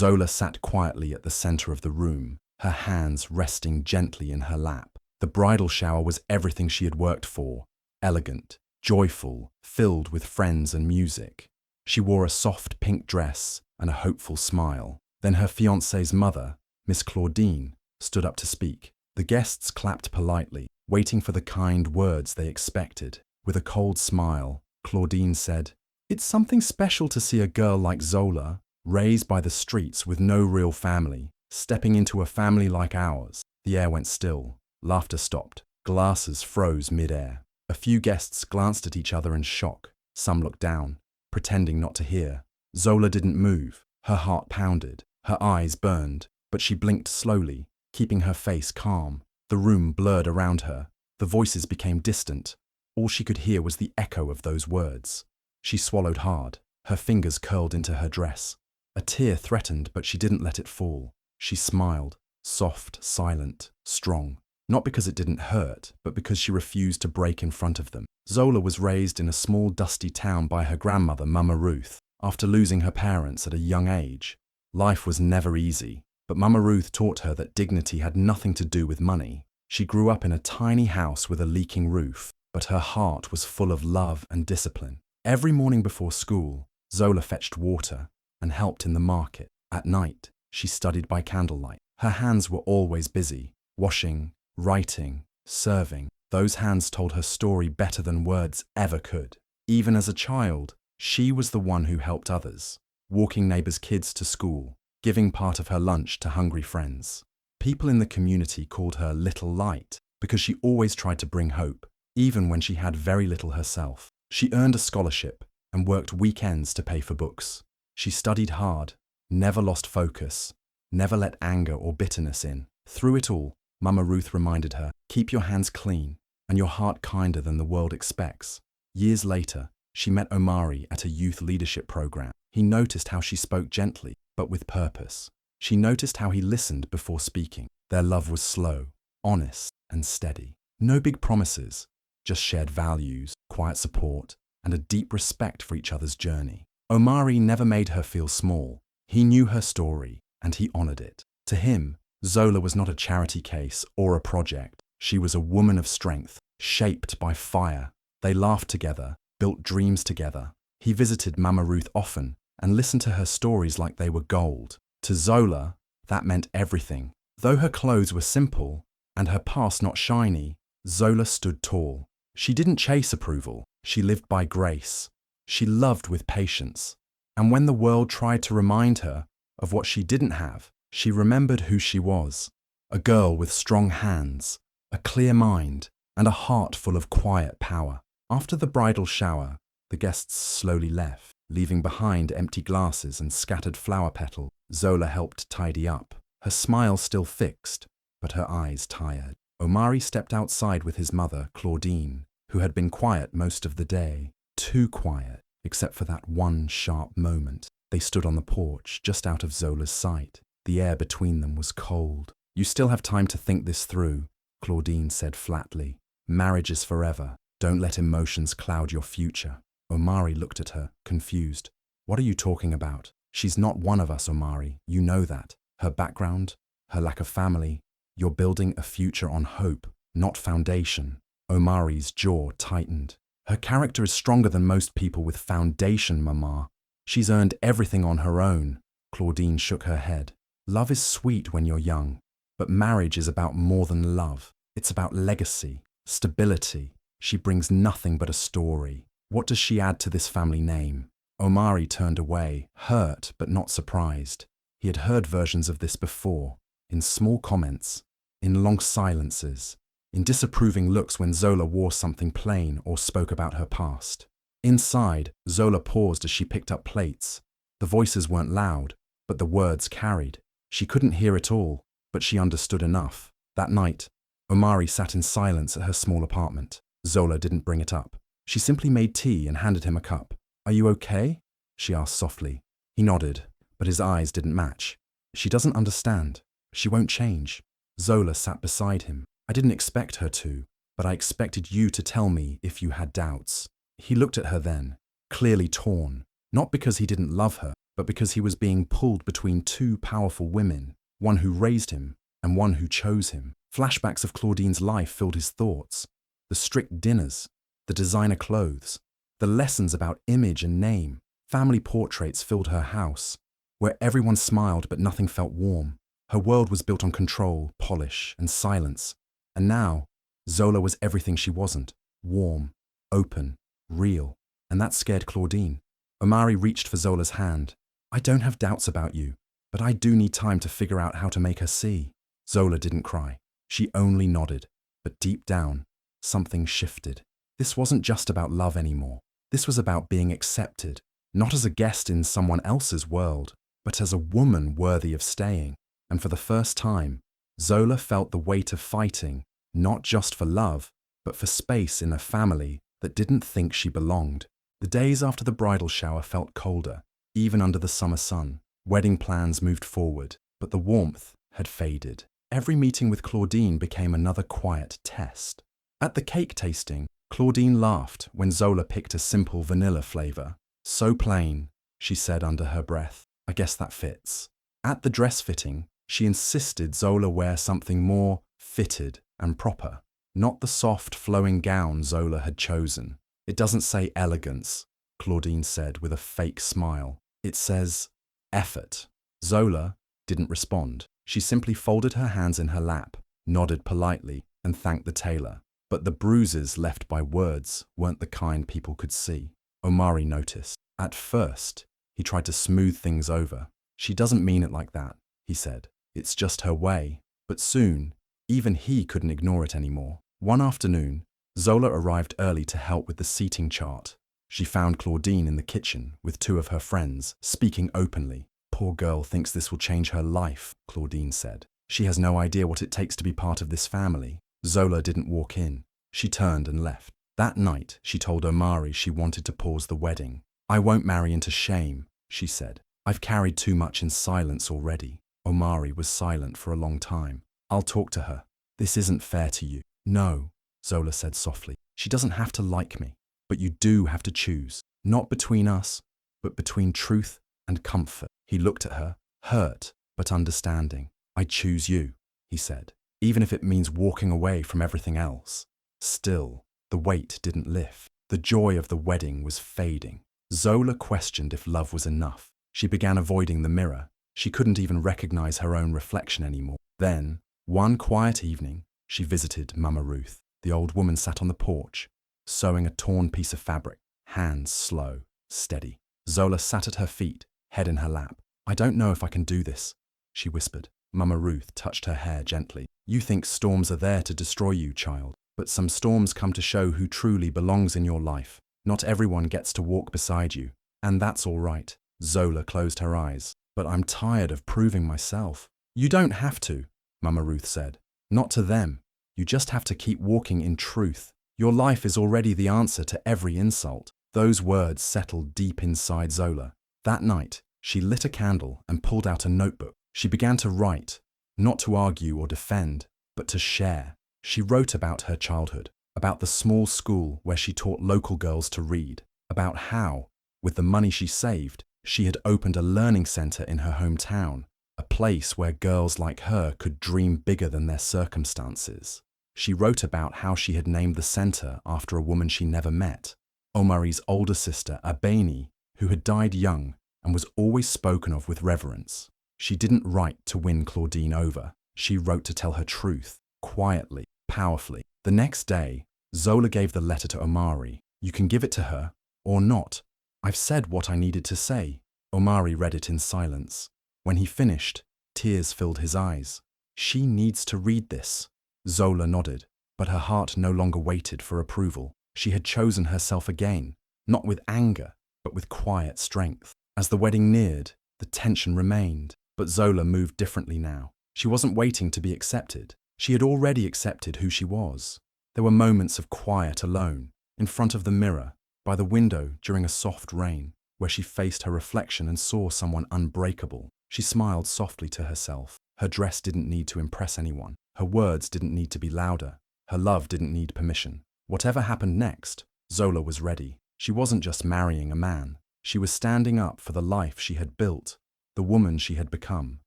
Zola sat quietly at the center of the room, her hands resting gently in her lap. The bridal shower was everything she had worked for, elegant, joyful, filled with friends and music. She wore a soft pink dress and a hopeful smile. Then her fiancé's mother, Miss Claudine, stood up to speak. The guests clapped politely, waiting for the kind words they expected. With a cold smile, Claudine said, "It's something special to see a girl like Zola, raised by the streets with no real family, stepping into a family like ours." The air went still. Laughter stopped. Glasses froze mid-air. A few guests glanced at each other in shock. Some looked down, pretending not to hear. Zola didn't move. Her heart pounded. Her eyes burned, but she blinked slowly, keeping her face calm. The room blurred around her. The voices became distant. All she could hear was the echo of those words. She swallowed hard. Her fingers curled into her dress. A tear threatened, but she didn't let it fall. She smiled, soft, silent, strong. Not because it didn't hurt, but because she refused to break in front of them. Zola was raised in a small, dusty town by her grandmother, Mama Ruth. After losing her parents at a young age, life was never easy, but Mama Ruth taught her that dignity had nothing to do with money. She grew up in a tiny house with a leaking roof, but her heart was full of love and discipline. Every morning before school, Zola fetched water and helped in the market. At night, she studied by candlelight. Her hands were always busy, washing, writing, serving. Those hands told her story better than words ever could. Even as a child, she was the one who helped others, walking neighbors' kids to school, giving part of her lunch to hungry friends. People in the community called her Little Light because she always tried to bring hope, even when she had very little herself. She earned a scholarship and worked weekends to pay for books. She studied hard, never lost focus, never let anger or bitterness in. Through it all, Mama Ruth reminded her, keep your hands clean and your heart kinder than the world expects. Years later, she met Omari at a youth leadership program. He noticed how she spoke gently, but with purpose. She noticed how he listened before speaking. Their love was slow, honest, and steady. No big promises, just shared values, quiet support, and a deep respect for each other's journey. Omari never made her feel small. He knew her story, and he honored it. To him, Zola was not a charity case or a project. She was a woman of strength, shaped by fire. They laughed together, built dreams together. He visited Mama Ruth often and listened to her stories like they were gold. To Zola, that meant everything. Though her clothes were simple and her past not shiny, Zola stood tall. She didn't chase approval. She lived by grace. She loved with patience. And when the world tried to remind her of what she didn't have, she remembered who she was. A girl with strong hands, a clear mind, and a heart full of quiet power. After the bridal shower, the guests slowly left, leaving behind empty glasses and scattered flower petals. Zola helped tidy up, her smile still fixed, but her eyes tired. Omari stepped outside with his mother, Claudine, who had been quiet most of the day. Too quiet, except for that one sharp moment. They stood on the porch, just out of Zola's sight. The air between them was cold. "You still have time to think this through," Claudine said flatly. "Marriage is forever. Don't let emotions cloud your future." Omari looked at her, confused. "What are you talking about? She's not one of us, Omari. You know that. Her background, her lack of family. You're building a future on hope, not foundation." Omari's jaw tightened. "Her character is stronger than most people with foundation, Mama. She's earned everything on her own." Claudine shook her head. "Love is sweet when you're young, but marriage is about more than love. It's about legacy, stability. She brings nothing but a story. What does she add to this family name?" Omari turned away, hurt but not surprised. He had heard versions of this before, in small comments, in long silences, in disapproving looks when Zola wore something plain or spoke about her past. Inside, Zola paused as she picked up plates. The voices weren't loud, but the words carried. She couldn't hear it all, but she understood enough. That night, Omari sat in silence at her small apartment. Zola didn't bring it up. She simply made tea and handed him a cup. "Are you okay?" she asked softly. He nodded, but his eyes didn't match. "She doesn't understand. She won't change." Zola sat beside him. "I didn't expect her to, but I expected you to tell me if you had doubts." He looked at her then, clearly torn, not because he didn't love her, but because he was being pulled between two powerful women, one who raised him and one who chose him. Flashbacks of Claudine's life filled his thoughts. The strict dinners, the designer clothes, the lessons about image and name. Family portraits filled her house, where everyone smiled but nothing felt warm. Her world was built on control, polish, and silence. And now, Zola was everything she wasn't: warm, open, real. And that scared Claudine. Omari reached for Zola's hand. "I don't have doubts about you, but I do need time to figure out how to make her see." Zola didn't cry. She only nodded. But deep down, something shifted. This wasn't just about love anymore. This was about being accepted, not as a guest in someone else's world, but as a woman worthy of staying. And for the first time, Zola felt the weight of fighting, not just for love, but for space in a family that didn't think she belonged. The days after the bridal shower felt colder, even under the summer sun. Wedding plans moved forward, but the warmth had faded. Every meeting with Claudine became another quiet test. At the cake tasting, Claudine laughed when Zola picked a simple vanilla flavor. "So plain," she said under her breath. "I guess that fits." At the dress fitting, she insisted Zola wear something more fitted and proper, not the soft, flowing gown Zola had chosen. "It doesn't say elegance," Claudine said with a fake smile. "It says effort." Zola didn't respond. She simply folded her hands in her lap, nodded politely, and thanked the tailor. But the bruises left by words weren't the kind people could see. Omari noticed. At first, he tried to smooth things over. "She doesn't mean it like that," he said. "It's just her way." But soon, even he couldn't ignore it anymore. One afternoon, Zola arrived early to help with the seating chart. She found Claudine in the kitchen with two of her friends, speaking openly. "Poor girl thinks this will change her life," Claudine said. "She has no idea what it takes to be part of this family." Zola didn't walk in. She turned and left. That night, she told Omari she wanted to pause the wedding. "I won't marry into shame," she said. "I've carried too much in silence already." Omari was silent for a long time. "I'll talk to her. This isn't fair to you." "No," Zola said softly. "She doesn't have to like me. But you do have to choose. Not between us, but between truth and comfort." He looked at her, hurt but understanding. "I choose you," he said, "even if it means walking away from everything else." Still, the weight didn't lift. The joy of the wedding was fading. Zola questioned if love was enough. She began avoiding the mirror. She couldn't even recognize her own reflection anymore. Then, one quiet evening, she visited Mama Ruth. The old woman sat on the porch, sewing a torn piece of fabric, hands slow, steady. Zola sat at her feet, head in her lap. "I don't know if I can do this," she whispered. Mama Ruth touched her hair gently. "You think storms are there to destroy you, child. But some storms come to show who truly belongs in your life. Not everyone gets to walk beside you, and that's all right." Zola closed her eyes. "But I'm tired of proving myself." "You don't have to," Mama Ruth said. "Not to them. You just have to keep walking in truth. Your life is already the answer to every insult." Those words settled deep inside Zola. That night, she lit a candle and pulled out a notebook. She began to write, not to argue or defend, but to share. She wrote about her childhood, about the small school where she taught local girls to read, about how, with the money she saved, she had opened a learning center in her hometown, a place where girls like her could dream bigger than their circumstances. She wrote about how she had named the center after a woman she never met, Omari's older sister, Abeni, who had died young and was always spoken of with reverence. She didn't write to win Claudine over. She wrote to tell her truth, quietly, powerfully. The next day, Zola gave the letter to Omari. "You can give it to her, or not. I've said what I needed to say." Omari read it in silence. When he finished, tears filled his eyes. "She needs to read this." Zola nodded, but her heart no longer waited for approval. She had chosen herself again, not with anger, but with quiet strength. As the wedding neared, the tension remained, but Zola moved differently now. She wasn't waiting to be accepted. She had already accepted who she was. There were moments of quiet alone, in front of the mirror, by the window during a soft rain, where she faced her reflection and saw someone unbreakable. She smiled softly to herself. Her dress didn't need to impress anyone. Her words didn't need to be louder. Her love didn't need permission. Whatever happened next, Zola was ready. She wasn't just marrying a man. She was standing up for the life she had built, the woman she had become,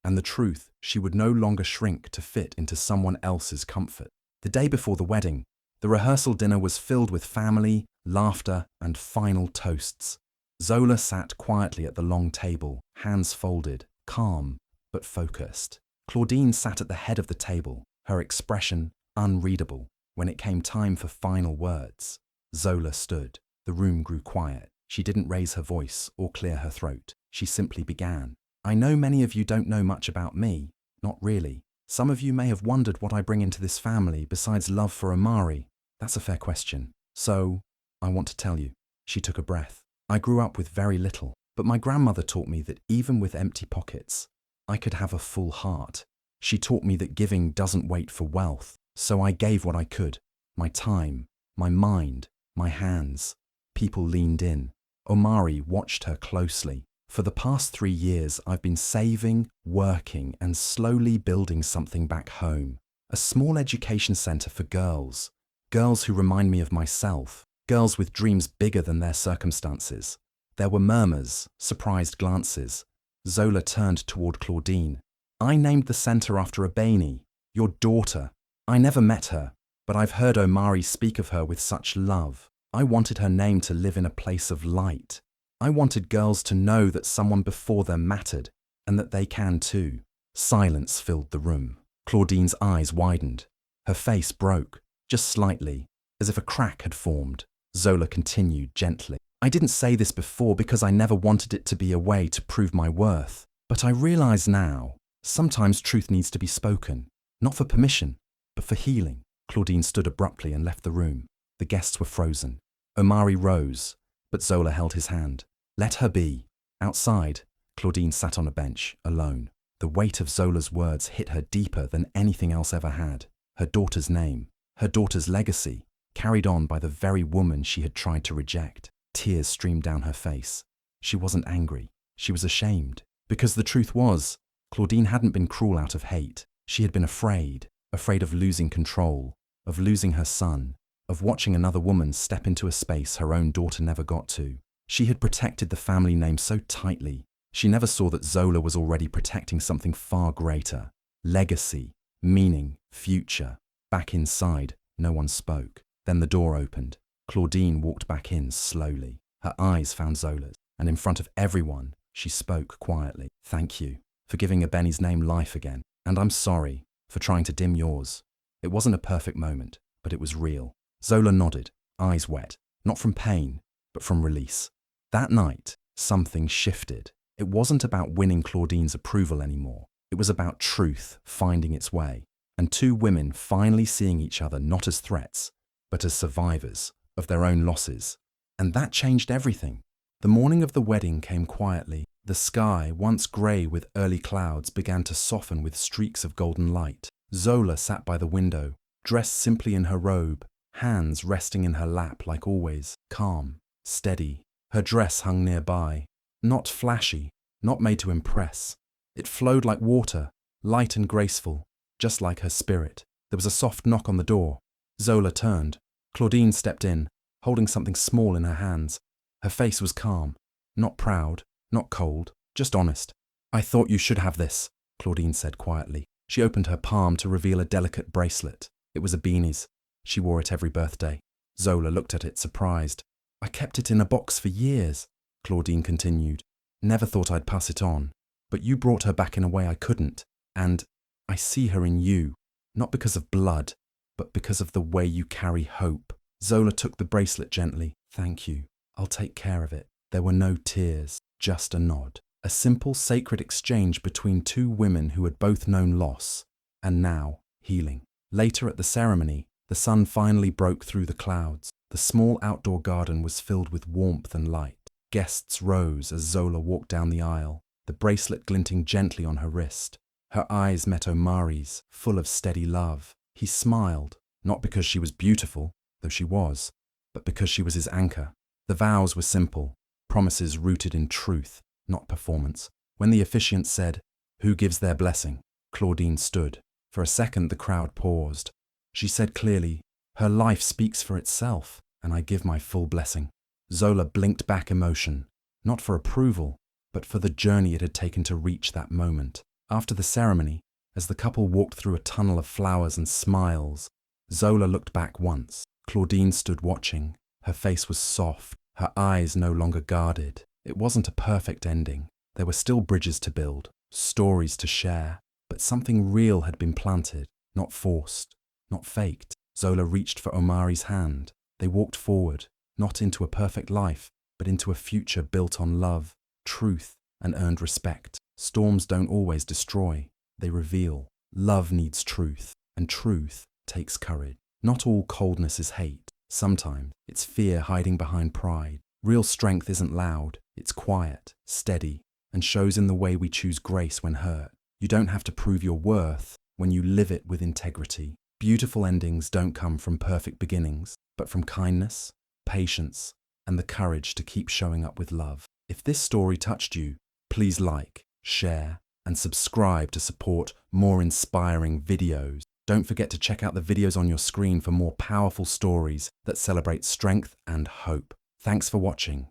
and the truth she would no longer shrink to fit into someone else's comfort. The day before the wedding, the rehearsal dinner was filled with family, laughter, and final toasts. Zola sat quietly at the long table, hands folded, calm but focused. Claudine sat at the head of the table, her expression unreadable. When it came time for final words, Zola stood. The room grew quiet. She didn't raise her voice or clear her throat. She simply began. I know many of you don't know much about me. Not really. Some of you may have wondered what I bring into this family besides love for Omari. That's a fair question. So, I want to tell you. She took a breath. I grew up with very little, but my grandmother taught me that even with empty pockets, I could have a full heart. She taught me that giving doesn't wait for wealth, so I gave what I could. My time, my mind, my hands. People leaned in. Omari watched her closely. For the past 3 years, I've been saving, working, and slowly building something back home. A small education center for girls. Girls who remind me of myself. Girls with dreams bigger than their circumstances. There were murmurs, surprised glances. Zola turned toward Claudine. I named the center after Abeni, your daughter. I never met her, but I've heard Omari speak of her with such love. I wanted her name to live in a place of light. I wanted girls to know that someone before them mattered, and that they can too. Silence filled the room. Claudine's eyes widened. Her face broke, just slightly, as if a crack had formed. Zola continued gently. I didn't say this before because I never wanted it to be a way to prove my worth. But I realize now, sometimes truth needs to be spoken, not for permission, but for healing. Claudine stood abruptly and left the room. The guests were frozen. Omari rose, but Zola held his hand. Let her be. Outside, Claudine sat on a bench, alone. The weight of Zola's words hit her deeper than anything else ever had. Her daughter's name, her daughter's legacy, carried on by the very woman she had tried to reject. Tears streamed down her face. She wasn't angry. She was ashamed. Because the truth was, Claudine hadn't been cruel out of hate. She had been afraid of losing control, of losing her son, of watching another woman step into a space her own daughter never got to. She had protected the family name so tightly. She never saw that Zola was already protecting something far greater. Legacy, meaning, future. Back inside, no one spoke. Then the door opened. Claudine walked back in slowly. Her eyes found Zola's, and in front of everyone, she spoke quietly. Thank you for giving Abeni's name life again, and I'm sorry for trying to dim yours. It wasn't a perfect moment, but it was real. Zola nodded, eyes wet, not from pain, but from release. That night, something shifted. It wasn't about winning Claudine's approval anymore. It was about truth finding its way, and two women finally seeing each other not as threats, but as survivors of their own losses. And that changed everything. The morning of the wedding came quietly. The sky, once grey with early clouds, began to soften with streaks of golden light. Zola sat by the window, dressed simply in her robe, hands resting in her lap like always, calm, steady. Her dress hung nearby, not flashy, not made to impress. It flowed like water, light and graceful, just like her spirit. There was a soft knock on the door. Zola turned. Claudine stepped in, holding something small in her hands. Her face was calm, not proud, not cold, just honest. I thought you should have this, Claudine said quietly. She opened her palm to reveal a delicate bracelet. It was Abeni's. She wore it every birthday. Zola looked at it, surprised. I kept it in a box for years, Claudine continued. Never thought I'd pass it on. But you brought her back in a way I couldn't. And I see her in you, not because of blood, but because of the way you carry hope. Zola took the bracelet gently. Thank you. I'll take care of it. There were no tears, just a nod. A simple, sacred exchange between two women who had both known loss, and now healing. Later at the ceremony, the sun finally broke through the clouds. The small outdoor garden was filled with warmth and light. Guests rose as Zola walked down the aisle, the bracelet glinting gently on her wrist. Her eyes met Omari's, full of steady love. He smiled, not because she was beautiful, though she was, but because she was his anchor. The vows were simple, promises rooted in truth, not performance. When the officiant said, "Who gives their blessing?" Claudine stood. For a second the crowd paused. She said clearly, "Her life speaks for itself, and I give my full blessing." Zola blinked back emotion. not for approval, but for the journey it had taken to reach that moment. After the ceremony, as the couple walked through a tunnel of flowers and smiles, Zola looked back once. Claudine stood watching. Her face was soft, her eyes no longer guarded. It wasn't a perfect ending. There were still bridges to build, stories to share, but something real had been planted, not forced, not faked. Zola reached for Omari's hand. They walked forward, not into a perfect life, but into a future built on love, truth, and earned respect. Storms don't always destroy, they reveal. Love needs truth, and truth takes courage. Not all coldness is hate. Sometimes it's fear hiding behind pride. Real strength isn't loud, it's quiet, steady, and shows in the way we choose grace when hurt. You don't have to prove your worth when you live it with integrity. Beautiful endings don't come from perfect beginnings, but from kindness, patience, and the courage to keep showing up with love. If this story touched you, please like, share, and subscribe to support more inspiring videos. Don't forget to check out the videos on your screen for more powerful stories that celebrate strength and hope. Thanks for watching.